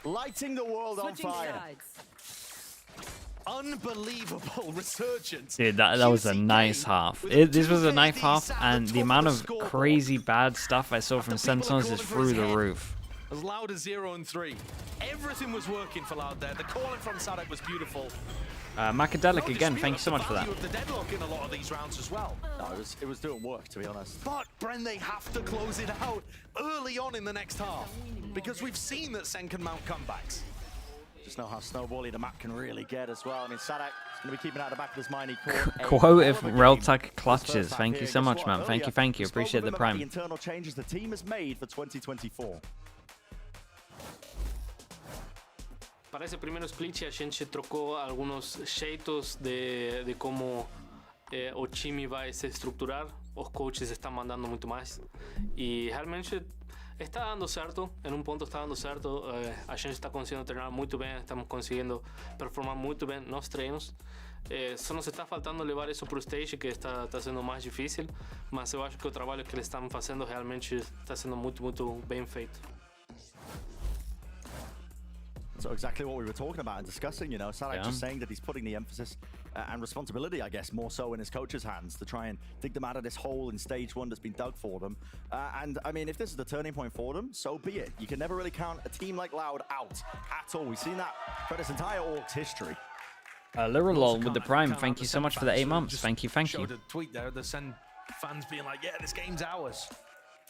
Lighting the world on Switching fire. sides. Unbelievable resurgence. Dude, that was a nice half. This was a nice half, and the amount of crazy bad stuff I saw from Sentinels is through the roof. As Loud as 0-3. Everything was working for Loud there. The calling from Sadak was beautiful. Macadelic again, thank you so much for that. The value of the deadlock in a lot of these rounds as well. No, it was doing work, to be honest. But, Bren, they have to close it out early on in the next half. Because we've seen that Sen can mount comebacks. Just know how snowbally the map can really get as well. I mean, Sadak is going to be keeping out the back of his mind. He caught a Quote if hell of a Reltech game clutches. this first half Thank you here. so Guess much, what? man. Thank you, Earlier, thank you. we spoke Appreciate with the him about prime. the internal changes the team has made for 2024. Para ese primer split, Shen se trocó algunos shaders de cómo o time vai se estruturar, os coaches estão mandando muito mais e realmente está dando certo, em um ponto está dando certo, a gente está conseguindo treinar muito bem, estamos conseguindo performar muito bem nos treinos, só nos está faltando levar isso para o stage, que está sendo mais difícil, mas eu acho que o trabalho que eles estão fazendo realmente está sendo muito bem feito. So exactly what we were talking about and discussing, you know, Salak just saying that he's putting the emphasis and responsibility, I guess, more so in his coach's hands to try and dig them out of this hole in stage 1 that's been dug for them. And I mean, if this is the turning point for them, so be it. You can never really count a team like Loud out at all. We've seen that for this entire Orcs history. Liralol with the Prime, thank you so much for the 8 months. Thank you. Showed a tweet there, the SEN fans being like, yeah, this game's ours.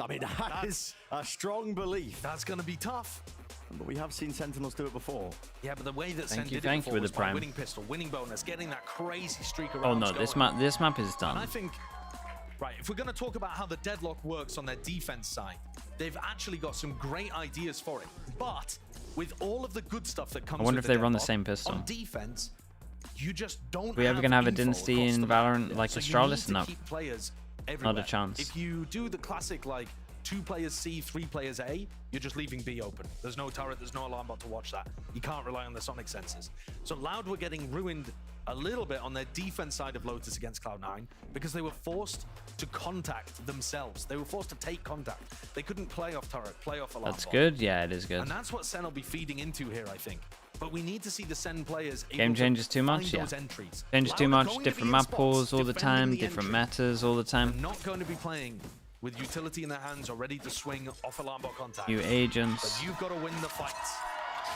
I mean, that is a strong belief. That's going to be tough. But we have seen Sentinels do it before. Yeah, but the way that SEN did it thank you before with was the by Prime. winning pistol, winning bonus, getting that crazy streak around. Oh no, this map is And done. I think, right, if we're going to talk about how the deadlock works on their defense side, they've actually got some great ideas for it. But with all of the good stuff that comes I wonder with if they run the deadlock, same pistol. on defense, you just don't. Are we ever gonna have a info dynasty across in the map. Valorant like So you Astralis? need to No. keep players everywhere. Not a chance. If you do the classic like 2 players C, 3 players A, you're just leaving B open. There's no turret, there's no alarm bot to watch that. You can't rely on the sonic sensors. So Loud were getting ruined a little bit on their defense side of Lotus against Cloud9 because they were forced to contact themselves. They were forced to take contact. They couldn't play off turret, play off alarm That's bot. good. Yeah, it is good. And that's what SEN will be feeding into here, I think. But we need to see the SEN players able Game to changes too much, find yeah. those entries. Changes too Loud are much. going to be Different in map spots, pools all the defending time. the Different entry. metas all the time. They're not going to be playing with utility in their hands or ready to swing off alarm bot contact. New But agents. you've got to win the fights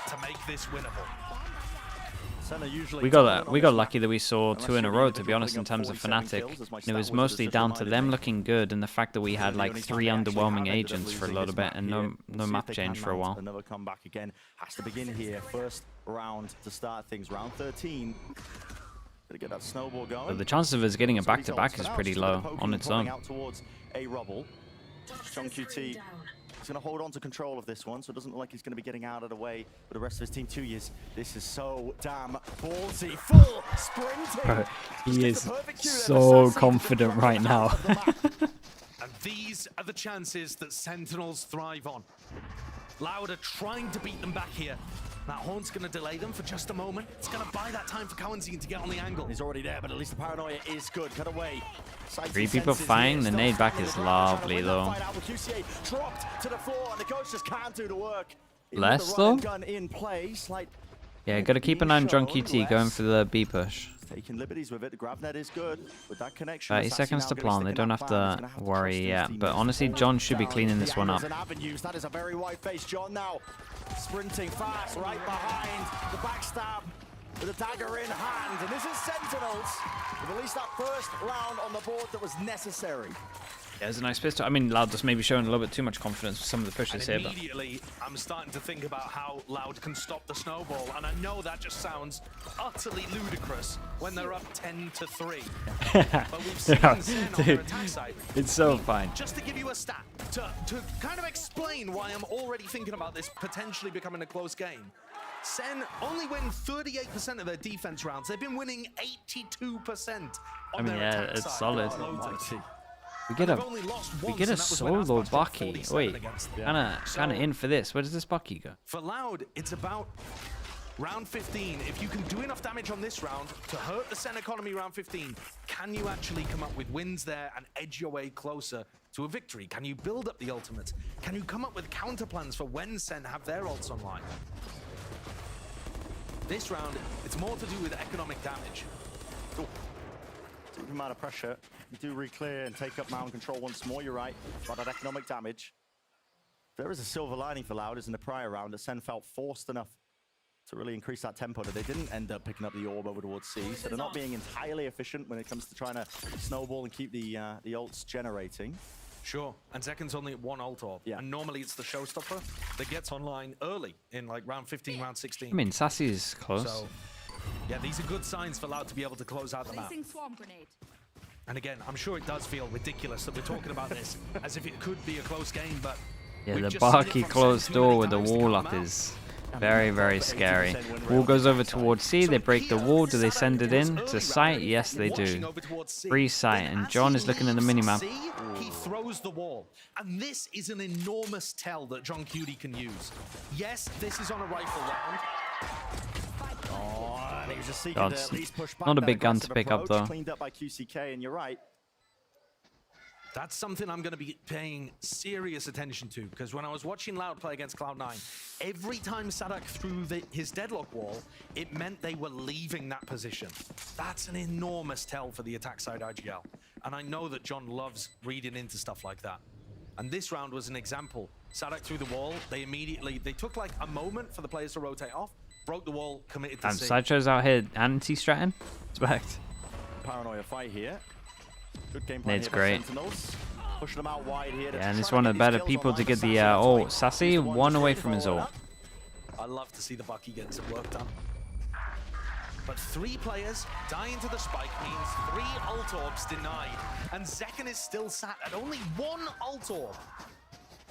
to make this winnable. Usually We got lucky that we saw 2 in a row, to be honest, in terms of Fnatic. And it was mostly down to them looking good and the fact that we had like 3 underwhelming agents for a little bit and no map change for a while. Another comeback again has to begin here. First round to start things. Round 13. Gotta get that snowball going. But the chances of us getting a back-to-back is pretty low on its own. Out towards a rubble. Strong QT. He's going to hold on to control of this one, so it doesn't look like he's going to be getting out of the way for the rest of his team. 2 years. This is so damn ballsy. Full sprinting. Bro, he is so confident right now. And these are the chances that Sentinels thrive on. Loud are trying to beat them back here. That horn's going to delay them for just a moment. It's going to buy that time for Cowanzine to get on the angle. He's already there, but at least the paranoia is good. Cut away. 3 people fighting, the nade back is lovely though. Dropped to the floor, and the coach just can't do the work. Less though? Gun in play. Slight Yeah, gotta keep an eye on John QT going for the B push. taking liberties with it. The grab net is good with that connection. 30 seconds to plan, they don't have to worry yet. But honestly, John should be cleaning this one up. That is a very wide face. John now sprinting fast right behind the backstab with a dagger in hand. And this is Sentinels with at least that first round on the board that was necessary. Yeah, it's a nice pistol. I mean, Loud just maybe showing a little bit too much confidence with some of the pushes here. And But immediately, I'm starting to think about how Loud can stop the snowball. And I know that just sounds utterly ludicrous when they're up 10-3. But we've seen Sen on their attack side. It's so fine. Just to give you a stat, to kind of explain why I'm already thinking about this potentially becoming a close game. Sen only win 38% of their defense rounds. They've been winning 82% on their yeah, attack it's side. solid. Lotus. We get a They've only lost once, we get a and that was when solo Aspas took Bucky. 47 Wait, against them. kind of in for this. Where does this Bucky go? For Loud, it's about round 15. If you can do enough damage on this round to hurt the Sen economy round 15, can you actually come up with wins there and edge your way closer to a victory? Can you build up the ultimates? Can you come up with counter plans for when Sen have their ults online? This round, it's more to do with economic damage. Cool. Decent amount of pressure. You do re-clear and take up mountain control once more. You're right about that economic damage. There is a silver lining for Loud, as in the prior round, that Sen felt forced enough to really increase that tempo that they didn't end up picking up the orb over towards C. So they're not being entirely efficient when it comes to trying to snowball and keep the ults generating. Sure, and Zekin's only at 1 ult orb. Yeah. And normally it's the showstopper that gets online early in like round 15, round 16. I mean, Sassy is close. So, yeah, these are good signs for Loud to be able to close out the map. Swarm grenade. And again, I'm sure it does feel ridiculous that we're talking about this as if it could be a close game, but Yeah, we've the just seen it Bucky from closed Sen too door many with the times to wall count up them out. is Very, very scary. Wall goes over towards C. They break the wall. Do they send it in to site? Yes, they do. Free site. And John is looking at the minimap. He throws the wall. And this is an enormous tell that John Cutie can use. Yes, this is on a rifle round. Oh, and he was just seeking God, to it's at least push back not a that big gun to aggressive pick up, approach, though. Cleaned up by QCK, and you're right. That's something I'm going to be paying serious attention to, because when I was watching Loud play against Cloud9, every time Sadak threw his deadlock wall, it meant they were leaving that position. That's an enormous tell for the attack side IGL. And I know that John loves reading into stuff like that. And this round was an example. Sadak threw the wall, they took like a moment for the players to rotate off, broke the wall, committed to And C. Sideshow's out here anti-stratting. Respect. Paranoia fight here. Good game Nade's here by great. Sentinels. Pushing them out wide here. Yeah, and it's one of the better people to get the ult. Sassy, one away from his ult. I love to see the Bucky getting some work done. But 3 players dying to the spike means 3 ult orbs denied. And Zekken is still sat at only 1 ult orb.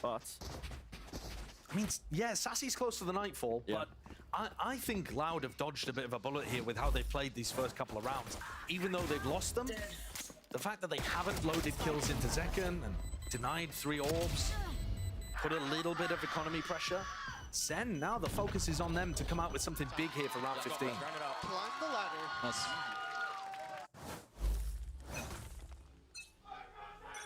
But I mean, yeah, Sassy's close to the Nightfall, Yeah. but I think Loud have dodged a bit of a bullet here with how they've played these first couple of rounds. Even though they've lost them, the fact that they haven't loaded kills into Zekken and denied 3 orbs, put a little bit of economy pressure. Sen, now the focus is on them to come out with something big here for round 15.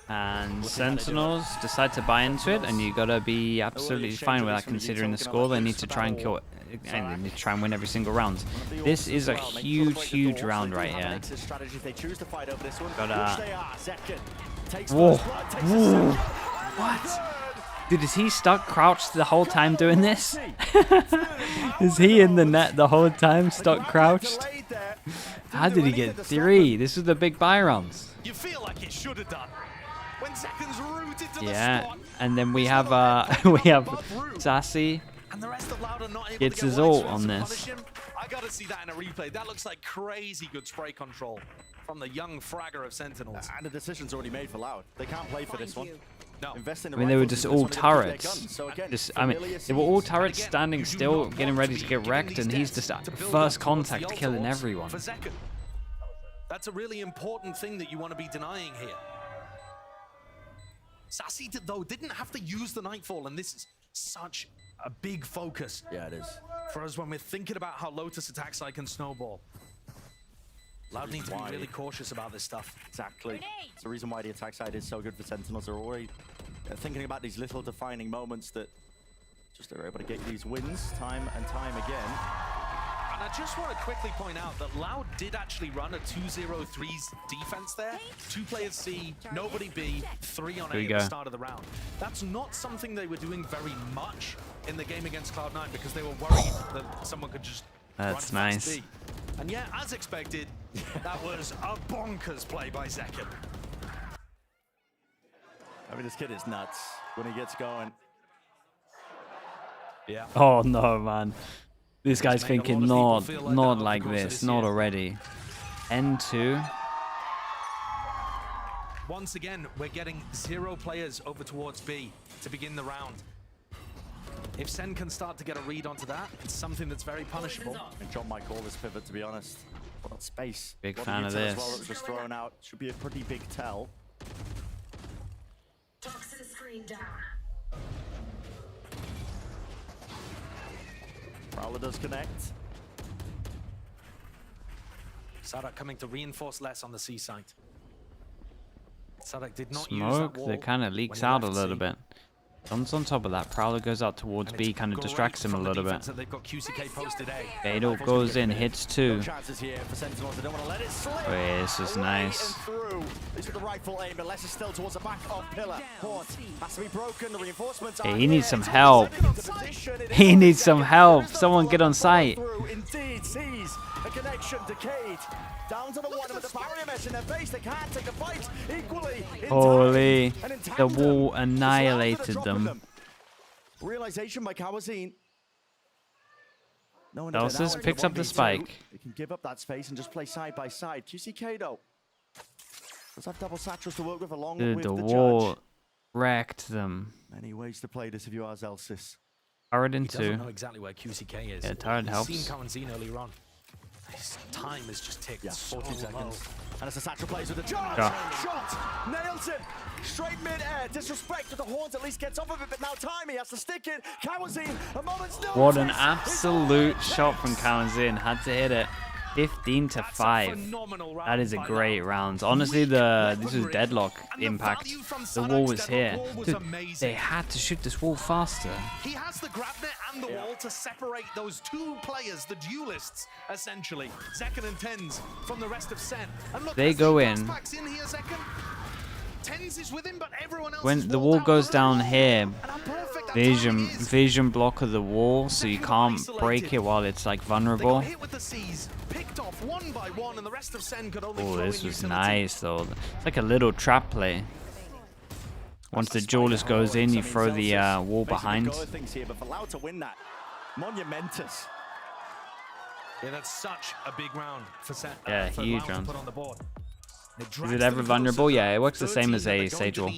And Sentinels decide to buy into it, and you gotta be absolutely fine with that considering the score. They need to try and kill it, and they need to try and win every single round. This is a huge round right here. Whoa. Whoa. What? Dude, is he stuck crouched the whole time doing this? Is he in the net the whole time, stuck crouched? How did he get 3? This is the big buy rounds. You feel like it should have done. When Zekken's rooted to the Yeah, spot, and then we have Sassy. and the rest of Loud are not able Gets to get his wide ult swings on to this. punish him. I gotta see that in a replay. That looks like crazy good spray control from the young fragger of Sentinels. And the decision's already made for Loud. They can't play for this one. No. Invest in the I mean, they were rifles just into all this one, they can keep their turrets. guns. So again, Just, I familiar mean, they were all scenes. turrets Again, standing you do still, not getting want ready to to be get giving wrecked, these and he's deaths just to build first up towards the contact killing ult orbs everyone. For Zekken. That's a really important thing that you want to be denying here. Sassy, though, didn't have to use the Nightfall, and this is such a big focus Yeah, it is. for us when we're thinking about how Lotus attack side can snowball. Loud need to be Why? really cautious about this stuff. Exactly. It's the reason why the attack side is so good for Sentinels. They're already thinking about these little defining moments that just they're able to get these wins time and time again. And I just want to quickly point out that Loud did actually run a 2-0-3 defense there. 2 players C, nobody B, 3 on A Here we at go. the start of the round. That's not something they were doing very much in the game against Cloud9 because they were worried that someone could just That's run nice. fast B. And yeah, as expected, that was a bonkers play by Zekken. I mean, this kid is nuts when he gets going. Yeah. Oh no, man. This guy's made a lot thinking of not, people feel let down not over the like course of this, this not year. already. N2. Once again, we're getting 0 players over towards B to begin the round. If Sen can start to get a read onto that, it's something that's very punishable. And John might call this pivot, to be honest. What about space? Big What fan do of you tell as this. Well, that was just thrown out. Should be a pretty big tell. Toxin screen down. Prowler does connect. Sadak coming to reinforce less on the C site. Sadak did not use that Smoke wall that kind of when leaks he out a left little C. bit. John's on top of that. Prowler goes out towards And B, it's kind of great distracts him a from the little bit. defense that they've got QCK posted A. Fatal goes in, hits 2. No chances here for Sentinels. They don't want to let it slip. Wait, this is Away nice. and through. This is the rifle aim, but less is still towards the back of Pillar. Hort has to be broken. The reinforcements are Hey, he needs here. some help. He needs some help. Someone get on site. Indeed, sees a connection. Decayed. Down to the one with the barrier mesh in their face. They can't take the fight equally. in Holy. time and in The tandem. wall It's Loud that are annihilated dropping them. Realization by Kawazine. No one Elsis picks up the spike. They can give up that space and just play side by side. QCK though does have double satchels to work with along Dude, with the the wall judge. wrecked them. Many ways to play this if you are Zelsis. Turret He in doesn't 2. know exactly where QCK is. Yeah, turret He's helps. seen Kawanzin earlier on. His time has just ticked. Yeah, so 14 seconds. low. And it's a satchel plays with the charge. Yeah. Shot! Nails him! Straight mid-air. Disrespect to the horns, at least gets off of it, but now Timey has to stick it. Kawanzin, a moment's notice. What an absolute shot from Kawanzin. Had to hit it. 15 to That's a 5. phenomenal round That is a by great Loud. round. Honestly, this was deadlock And the impact. value from The wall Sadak's was deadlock here. wall was Dude, amazing. they had to shoot this wall faster. He has the grab net and the wall to separate those two players, the duelists, essentially. Zekken and Tens from the rest of Sen. And look, They as go he in. backs in here, Zekken. Tens is with him, but everyone else When is the walled wall out goes early. down here, And how perfect that timing is. vision block of the wall, so you Zekken can't isolated. break it while it's like They vulnerable. got hit with the C's, picked off one by one, and the rest of Sen could only Oh, throw this in was utility. nice though. It's like a little trap play. Once the duelist goes in, you throw the wall behind. Things here, but for Loud to win that, monumentous. Yeah, that's such a big round for Sen. Yeah, for huge Loud to round. put on the board. Is it ever vulnerable? Yeah, it works the same as a Sage wall.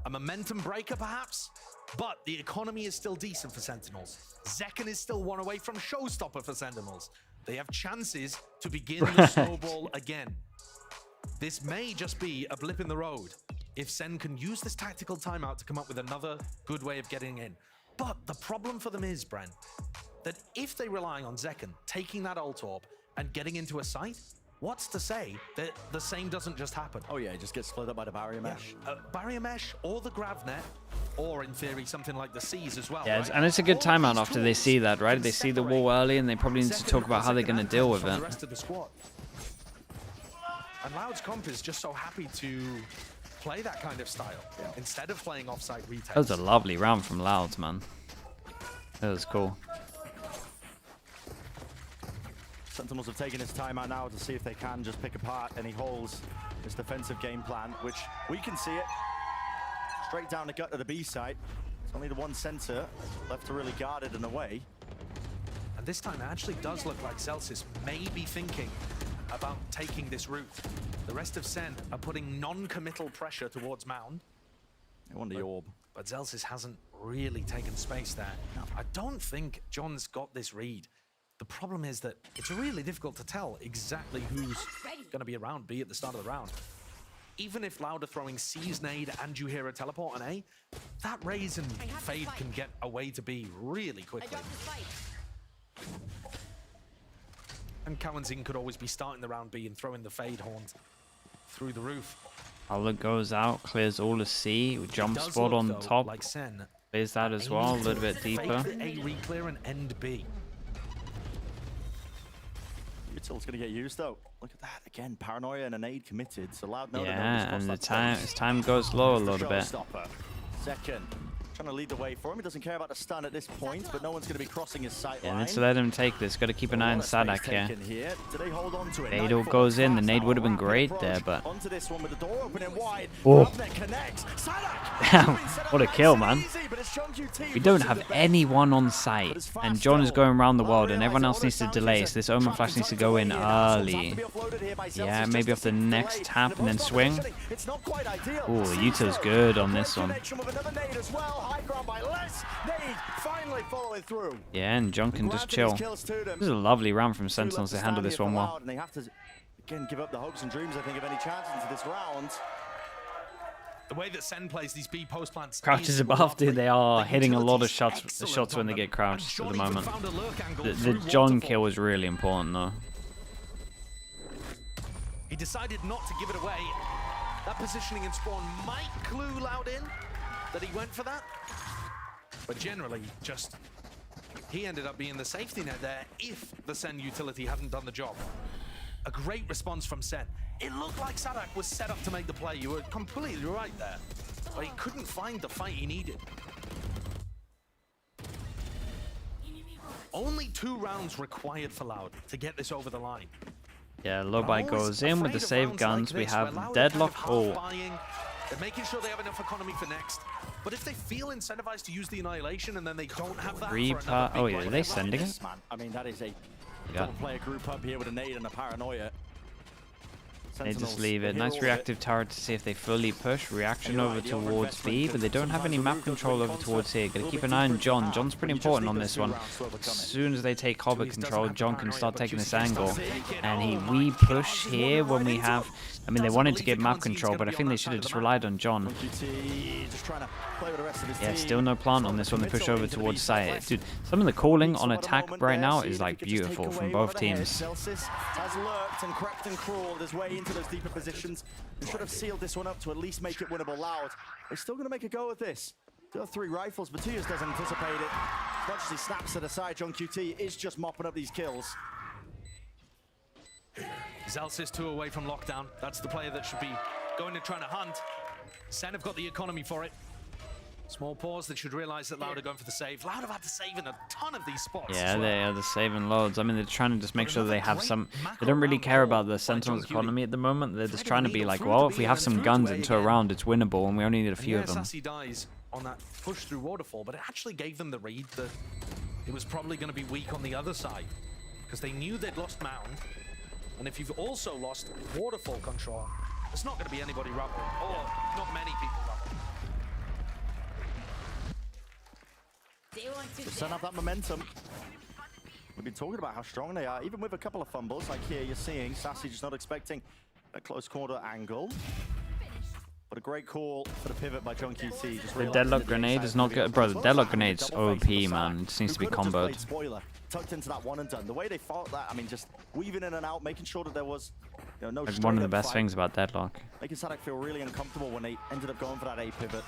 A momentum breaker, perhaps? But the economy is still decent for Sentinels. Zekken is still one away from showstopper for Sentinels. They have chances to begin the snowball again. This may just be a blip in the road if Sen can use this tactical timeout to come up with another good way of getting in. But the problem for them is, Brent, that if they rely on Zekken taking that ult orb and getting into a site, what's to say that the same doesn't just happen? Oh yeah, it just gets split up by the barrier mesh. Barrier mesh or the gravnet, or in theory something like the Seas as well. Yeah, right? and it's a good All of timeout these after they tools see that, right? can They see the separate wall early and they probably need to Zekken talk about how they're and going to deal with from it. the rest of the squad. And Loud's comp is just so happy to play that kind of style instead of playing offside retakes. That was a lovely round from Louds, man. That was cool. Sentinels have taken his time out now to see if they can just pick apart any holes. This defensive game plan, which we can see it. Straight down the gut of the B site. It's only the one center left to really guard it and away. And this time it actually does look like Celsius may be thinking about taking this route. The rest of Sen are putting non-committal pressure towards Mound. They want the orb. But Zelsis hasn't really taken space there. I don't think John's got this read. The problem is that it's really difficult to tell exactly who's going to be around B at the start of the round. Even if Loud are throwing C's nade and you hear a teleport on A, that Raze and Fade can get away to B really quickly. And Kawanzin could always be starting the round B and throwing the Fade horns through the roof. Outlook goes out, clears all the C, jump Does spot look, on though, top. like Sen. Clears that as well, a little bit deeper. Fake the A reclear and end B. Util's gonna get used though. Look at that again. Paranoia and a nade committed. So Loud know Yeah, and the time goes low a little bit. Zekken trying to lead the way for him. He doesn't care about the stun at this point, but no one's going to be crossing his sight Yeah, line. let's let him take this. Got to keep an eye on Sadak here. Do they hold on to it? Nade all goes in. The nade would have been great there, but Onto this one with the door opening wide. oh, Connects. what a kill, man! We don't have anyone on site, and John is going around the world, and everyone else needs to delay. So this Omen Flash needs to go in early. Yeah, maybe off the next tap and then swing. Oh, Utah's good on this one. Yeah, and John can just chill. This is a lovely round from Sentinels to handle this one well. They have to again give up the hopes and dreams, I think, of any chance into this round. The way that Sen plays these B post plants. Crouches above, dude. They are hitting a lot of shots when they get crouched at the moment. The John kill was really important though. He decided not to give it away. That positioning in spawn might clue Loud in that he went for that. But generally, just he ended up being the safety net there if the Sen utility hadn't done the job. A great response from Sen. It looked like Sadak was set up to make the play. You were completely right there. But he couldn't find the fight he needed. Only 2 rounds required for Loud to get this over the line. Yeah, Lobai goes in with the save guns. We have Deadlock. Oh, they're making sure they have enough economy for next. But if they feel incentivized to use the Annihilation and then they don't have that Reaper. Oh yeah, are they sending it? I mean, that is a Yeah. player group up here with a nade and a Paranoia. They just Sentinels leave it. hit Nice all of reactive turret to see if they fully push. Reaction You're over right, the towards B, overinvestment but they don't can have any sometimes map remove those control win over towards concepts here. a Gotta little keep bit an eye deeper on into John. half, John's pretty when you just important need on those this 2 one. rounds to overcome As it. soon as they take cover Juice doesn't control, have the John can paranoia, start but taking Juice this is angle. starting to take it. And Oh my we God, push he's here running when right we into have... him. I mean, they Doesn't wanted to believe get it, map can't see he's control, gonna but I be think on they that should side have of just the map. relied on John. QT just trying to play with the rest of his Yeah, team. still no plant on this one. They push over towards site. Dude, some of the calling on attack right now is like beautiful from both teams. Celsius has lurked and crept and crawled his way into those deeper positions. They should have sealed this one up to at least make it winnable. Loud. They're still going to make a go at this. Still have 3 rifles, but Tias doesn't anticipate it. As much as he snaps it aside, John QT is just mopping up these kills. Zelsis 2 away from lockdown. That's the player that should be going and trying to hunt. Sen have got the economy for it. Small pause, they should realize that Loud are going for the save. Loud have had to save in a ton of these spots. Yeah, they are saving loads. I mean, they're trying to just make sure they have some... They don't really care about the Sentinels economy at the moment. They're just trying to be like, well, if we have some guns into a round, it's winnable, and we only need a few of them. Sassy dies on that push through waterfall, but it actually gave them the read that it was probably going to be weak on the other side, because they knew they'd lost Mound, and if you've also lost waterfall control, there's not going to be anybody rubbing, or not many people rubbing. To set up that momentum. We've been talking about how strong they are, even with a couple of fumbles. Like here, you're seeing Sassy just not expecting a close quarter angle. But a great call for the pivot by John QT. Just The deadlock grenade is not good. Bro, the deadlock grenade's OP, man. It just needs to be comboed. Spoiler, tucked into that one and done. The way they fought that, I mean, just weaving in and out, making sure that there was no Like one of the best fight. things about deadlock. Making Sadak feel really uncomfortable when they ended up going for that A pivot.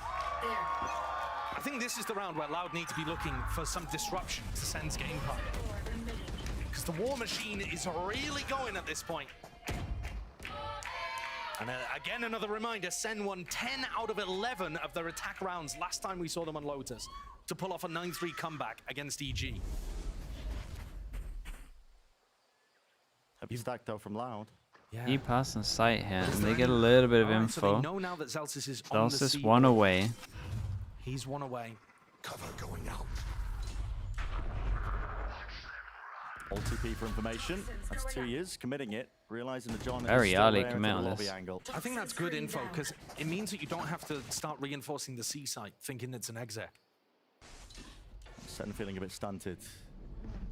I think this is the round where Loud need to be looking for some disruption to Sen's game plan, because the war machine is really going at this point. And again, another reminder, Sen won 10 out of 11 of their attack rounds last time we saw them on Lotus to pull off a 9-3 comeback against EG. Heavy stack though from Loud. Yeah. Key pass and sight here, and they get a little bit of Alright, so they info. know now that Zelsis is on the Zelsis sea. one away. He's one away. Cover going out. All TP for information. That's 2 years committing it, realizing that John Very is still early there commit into on the lobby this. angle. I think that's good info, because it means that you don't have to start reinforcing the C site thinking it's an exec. Sen feeling a bit stunted.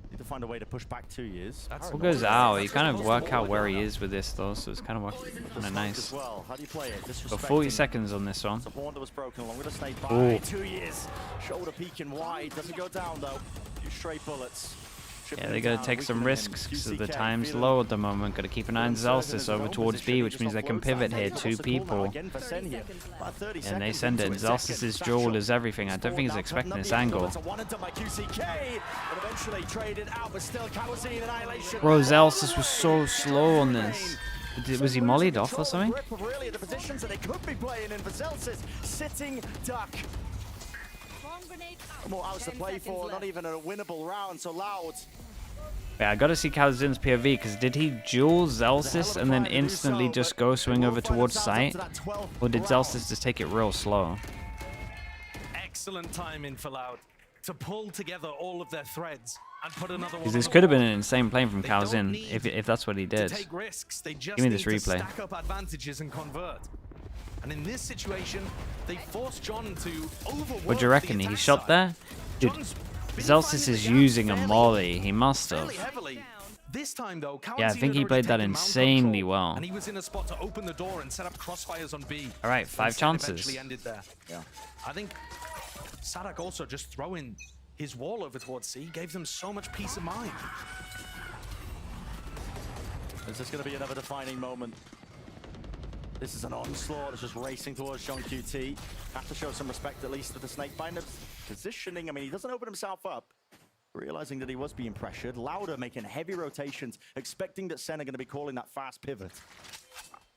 Need to find a way to push back 2 years. That's What goes out? You kind of work out where he is with this though, so it's kind of kind of nice. As well. How do you play it? Got 40 seconds on this one. The horn that was broken along with a snake Ooh. bite. 2 years. Shoulder peeking wide. Doesn't go down though. Few straight bullets. Yeah, they gotta take some risks because the time's low at the moment. Gotta keep an eye on Zelsis over towards B, which means they can pivot here. 2 people. And they send it. Zelsis' duel is everything. I don't think he's expecting this angle. Bro, Zelsis was so slow on this. Was he mollied off or something? Really, the positions that they could be playing in for Zelsis. Sitting duck. More hours to play for, not even a winnable round, so Loud. Yeah, I gotta see Kazin's POV, because did he duel Zelsis and then instantly just go swing over towards site? Or did Zelsis just take it real slow? Excellent timing for Loud to pull together all of their threads and put another one. Because this could have been an insane play from Kazin, if that's what he did. Take risks. They just Give me this need to replay. stack up advantages and convert. And in this situation, they forced John to overwork. What do you reckon? He shot there? Dude, Zelsis is using a molly. He must have. This time though, Yeah, I think he played that insanely well. And he was in a spot to open the door and set up crossfires on B. All right, 5 chances. Eventually ended there. Yeah. I think Sadak also just throwing his wall over towards C gave them so much peace of mind. Is this going to be another defining moment? This is an onslaught. It's just racing towards John QT. Have to show some respect at least to the Snakebinder positioning. I mean, he doesn't open himself up. Realizing that he was being pressured. Louder making heavy rotations, expecting that Sen are going to be calling that fast pivot.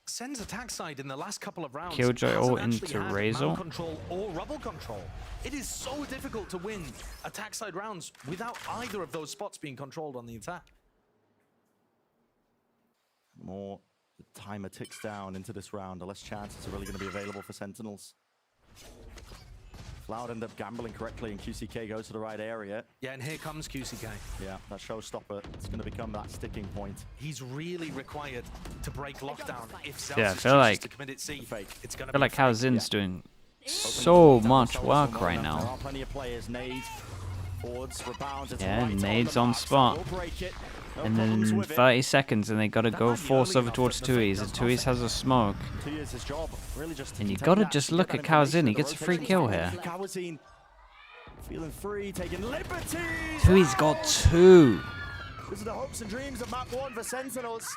Sen's attack side in the last couple of rounds Killjoy all hasn't into actually had Razor. mount control or rubble control. It is so difficult to win attack side rounds without either of those spots being controlled on the attack. More the timer ticks down into this round, the less chances are really going to be available for Sentinels. Cloud end up gambling correctly, and QCK goes to the right area. Yeah, and here comes QCK. Yeah, that showstopper. It's going to become that sticking point. He's really required to break lockdown. If Celsius Yeah, I feel chooses like to commit it C, it's going I to feel be like fake. Zin's doing so much work right There now. are plenty of players. Nade, boards, rebounds. It's Yeah, right Nade's the on map. spot. We'll break it. No And problems then with it. 30 seconds, and they gotta go force over towards Tui's, and Tui's has a smoke. 2 years his job, really just to And you contain gotta that, just to get look that at Kawazin, he information, gets the a free rotations kill from here. Kawazin feeling free, taking liberties. Tui's got 2, This is the hopes and dreams of map 1 for Sentinels.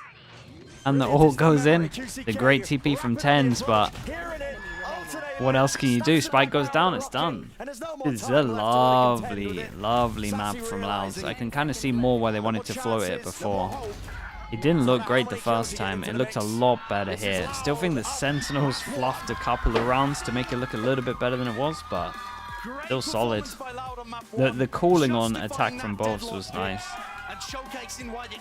and the ult goes in. The great TP from Tens, but what else can you do? Spike goes down, it's done. This is a lovely, lovely map from Laos. I can kind of see more why they wanted to float it before. It didn't look great the first time. It looked a lot better here. Still think the Sentinels fluffed a couple of rounds to make it look a little bit better than it was, but still solid. The calling on attack from both was nice. And showcasing why the